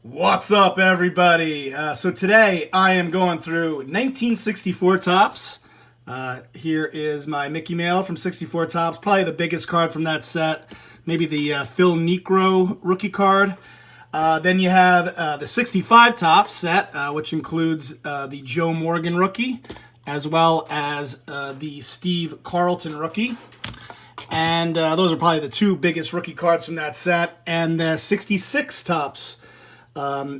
What's up, everybody? So today I am going through 1964 Topps. Here is my Mickey Mantle from 64 Topps, probably the biggest card from that set. Maybe the Phil Niekro rookie card. Then you have the 65 Topps set, which includes the Joe Morgan rookie, as well as the Steve Carlton rookie. And those are probably the two biggest rookie cards from that set. And the 66 Topps,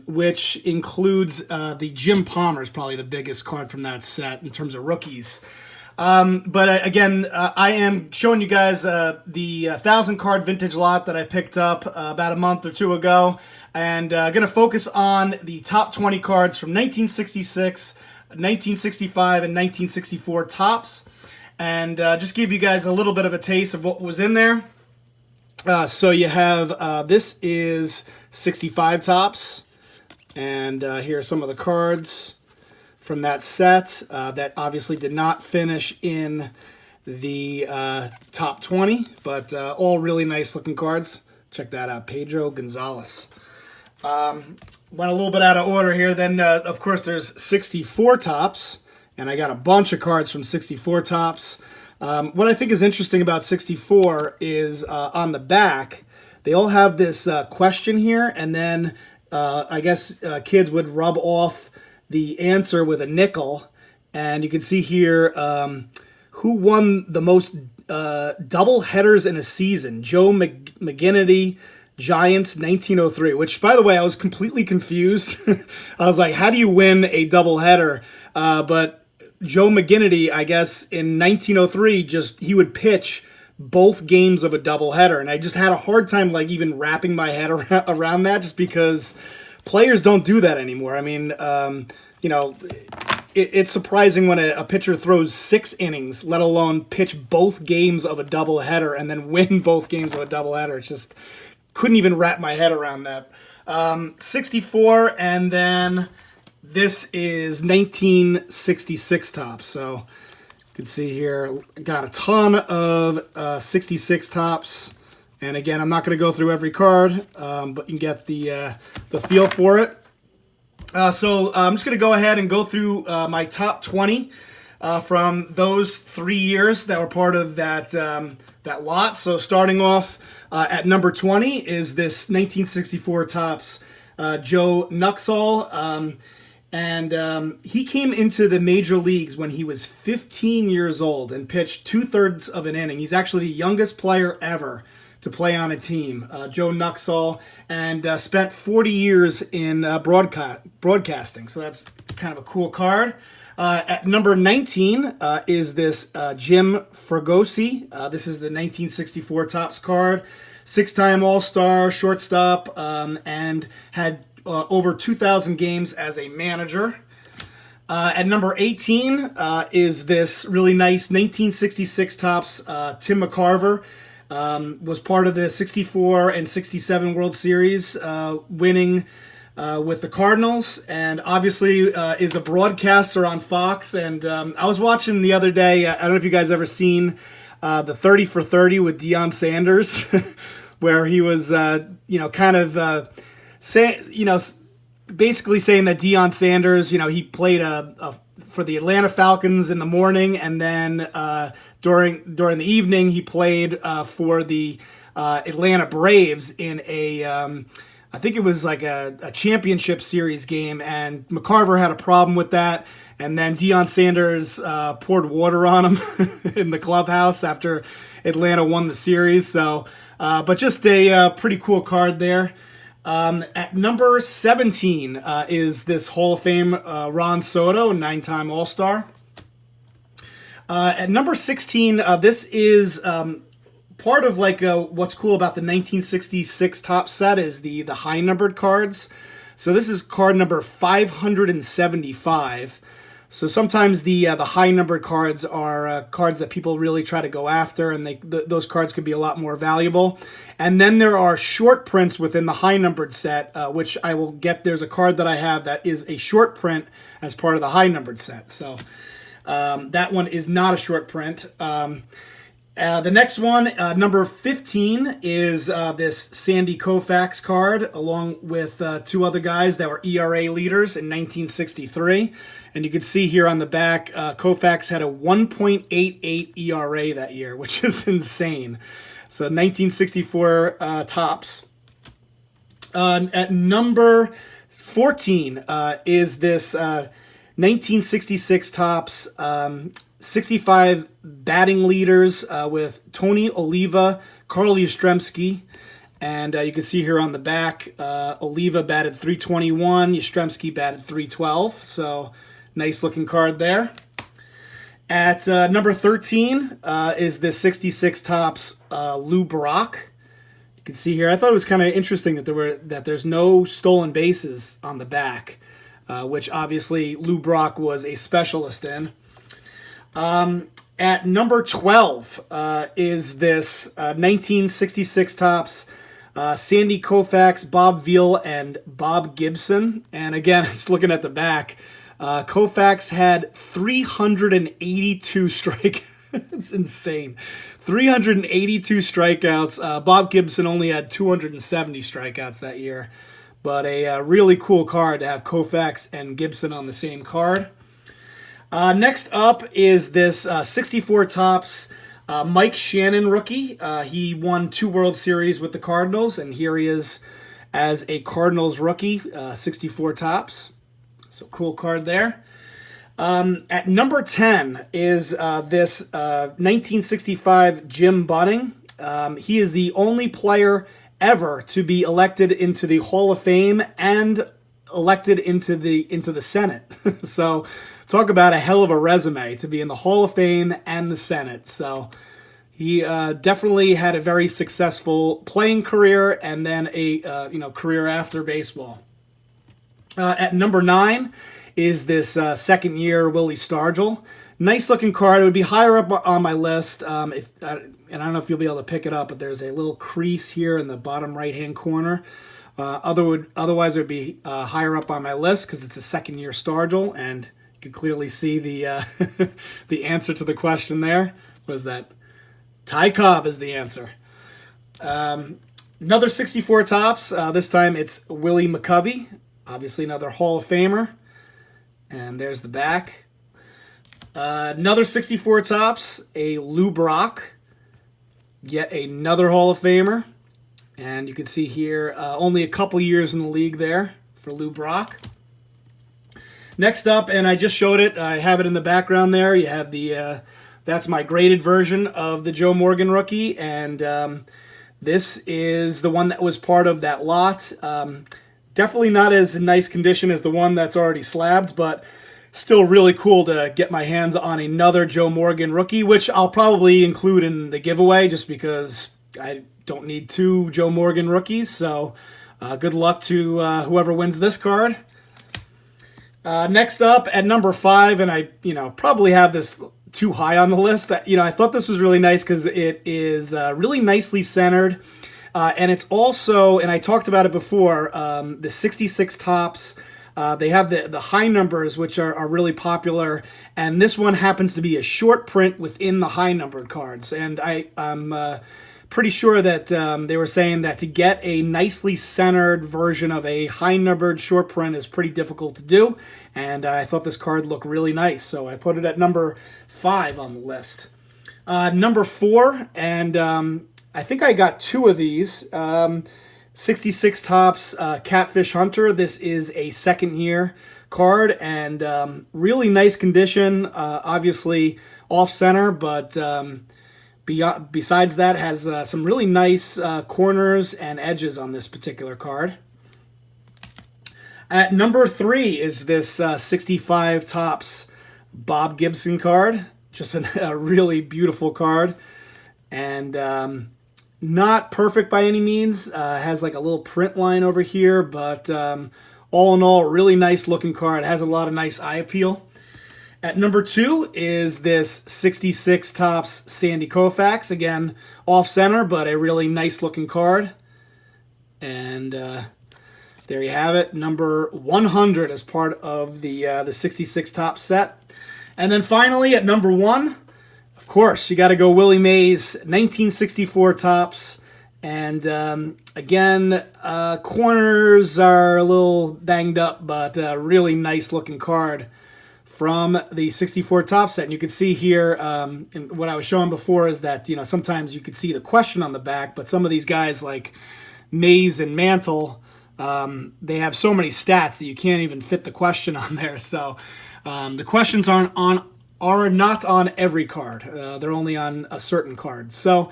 which includes the Jim Palmer, is probably the biggest card from that set in terms of rookies. But again, I am showing you guys the 1,000 card vintage lot that I picked up about a month or two ago, and going to focus on the top 20 cards from 1966, 1965, and 1964 Topps, and just give you guys a little bit of a taste of what was in there. So you have, this is 65 Topps, and here are some of the cards from that set that obviously did not finish in the top 20, but all really nice looking cards. Check that out, Pedro Gonzalez. Went a little bit out of order here. Then, of course, there's 64 Topps, and I got a bunch of cards from 64 Topps. What I think is interesting about 64 is on the back, they all have this question here, and then I guess kids would rub off the answer with a nickel, and you can see here who won the most double headers in a season. Joe McGinnity, Giants, 1903, which, by the way, I was completely confused. I was like, how do you win a double header? But Joe McGinnity, I guess, in 1903, he would pitch both games of a doubleheader, and I just had a hard time, like, even wrapping my head around that, just because players don't do that anymore. I mean, it's surprising when a pitcher throws 6 innings, let alone pitch both games of a doubleheader and then win both games of a doubleheader. It's just couldn't even wrap my head around that. 64, and then this is 1966 Topps. So you can see here, got a ton of 66 Topps. And again, I'm not going to go through every card, but you can get the feel for it. So I'm just going to go ahead and go through my top 20 from those 3 years that were part of that lot. So starting off at number 20 is this 1964 Topps Joe Nuxhall. And he came into the major leagues when he was 15 years old and pitched 2/3 of an inning. He's actually the youngest player ever to play on a team, Joe Nuxhall, and spent 40 years in broadcasting. So that's kind of a cool card. At number 19 is this Jim Fregosi. This is the 1964 Topps card. 6-time All-Star, shortstop, and had over 2,000 games as a manager. At number 18 is this really nice 1966 Topps Tim McCarver. Was part of the 64 and 67 World Series, winning with the Cardinals, and obviously is a broadcaster on Fox. And I was watching the other day, I don't know if you guys ever seen the 30 for 30 with Deion Sanders, where he was, basically saying that Deion Sanders, he played for the Atlanta Falcons in the morning, and then during the evening he played for the Atlanta Braves in I think it was like a championship series game, and McCarver had a problem with that, and then Deion Sanders poured water on him in the clubhouse after Atlanta won the series. So, but just a pretty cool card there. At number 17 is this Hall of Fame Ron Soto, 9-time All-Star. At number 16, this is part of like what's cool about the 1966 Topps set is the high numbered cards. So this is card number 575. So sometimes the high numbered cards are cards that people really try to go after, and those cards could be a lot more valuable. And then there are short prints within the high numbered set, which I will get. There's a card that I have that is a short print as part of the high numbered set. So that one is not a short print. The next one, number 15, is this Sandy Koufax card, along with two other guys that were ERA leaders in 1963. And you can see here on the back, Koufax had a 1.88 ERA that year, which is insane. So 1964 tops. At number 14 is this 1966 tops 65 batting leaders with Tony Oliva, Carl Yastrzemski, and you can see here on the back, Oliva batted .321, Yastrzemski batted .312, so nice looking card there. At number 13 is the 66 tops Lou Brock. You can see here, I thought it was kind of interesting that there's no stolen bases on the back, which obviously Lou Brock was a specialist in. At number 12 is this 1966 tops Sandy Koufax, Bob Veal, and Bob Gibson. And again, just looking at the back, Koufax had 382 strikeouts. It's insane. 382 strikeouts. Bob Gibson only had 270 strikeouts that year. But a really cool card to have Koufax and Gibson on the same card. Next up is this 64 tops Mike Shannon rookie. He won 2 World Series with the Cardinals, and here he is as a Cardinals rookie, 64 tops. So cool card there. At number 10 is this 1965 Jim Bunning. He is the only player ever to be elected into the Hall of Fame and elected into the Senate. So talk about a hell of a resume to be in the Hall of Fame and the Senate. So he definitely had a very successful playing career and then a career after baseball. At number 9 is this second year Willie Stargell. Nice looking card. It would be higher up on my list. And I don't know if you'll be able to pick it up, but there's a little crease here in the bottom right hand corner. Otherwise, it would be higher up on my list because it's a second year Stargell, and you can clearly see the the answer to the question there. What is that? Ty Cobb is the answer. Another 64 tops. This time it's Willie McCovey. Obviously another Hall of Famer. And there's the back. Another 64 tops, a Lou Brock. Yet another Hall of Famer. And you can see here only a couple years in the league there for Lou Brock. Next up, and I just showed it, I have it in the background there. You have the, that's my graded version of the Joe Morgan rookie. And this is the one that was part of that lot. Definitely not as in nice condition as the one that's already slabbed, but still really cool to get my hands on another Joe Morgan rookie, which I'll probably include in the giveaway just because I don't need 2 Joe Morgan rookies. So good luck to whoever wins this card. Next up at number 5, and I probably have this too high on the list. I thought this was really nice because it is really nicely centered. And it's also, and I talked about it before, the 66 tops. They have the high numbers, which are really popular. And this one happens to be a short print within the high numbered cards. And I'm pretty sure that they were saying that to get a nicely centered version of a high numbered short print is pretty difficult to do. And I thought this card looked really nice. So I put it at number 5 on the list. Number 4, and I think I got 2 of these. 66 tops Catfish Hunter. This is a second year card and really nice condition. Obviously off center, but besides that has some really nice corners and edges on this particular card. At number 3 is this 65 tops Bob Gibson card. Just a really beautiful card. And not perfect by any means. Has like a little print line over here, but all in all, really nice looking card. It has a lot of nice eye appeal. At number 2 is this 66 tops Sandy Koufax. Again, off center, but a really nice looking card. And there you have it. Number 100 as part of the 66 top set. And then finally at number 1, of course, you got to go Willie Mays, 1964 Topps. And again, corners are a little banged up, but really nice looking card from the 64 Topps set. And you can see here, and what I was showing before is that, you know, sometimes you could see the question on the back, but some of these guys like Mays and Mantle, they have so many stats that you can't even fit the question on there. So the questions are not on every card. They're only on a certain card. So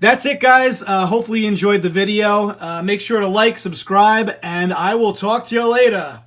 that's it, guys. Hopefully you enjoyed the video. Make sure to like, subscribe, and I will talk to you later.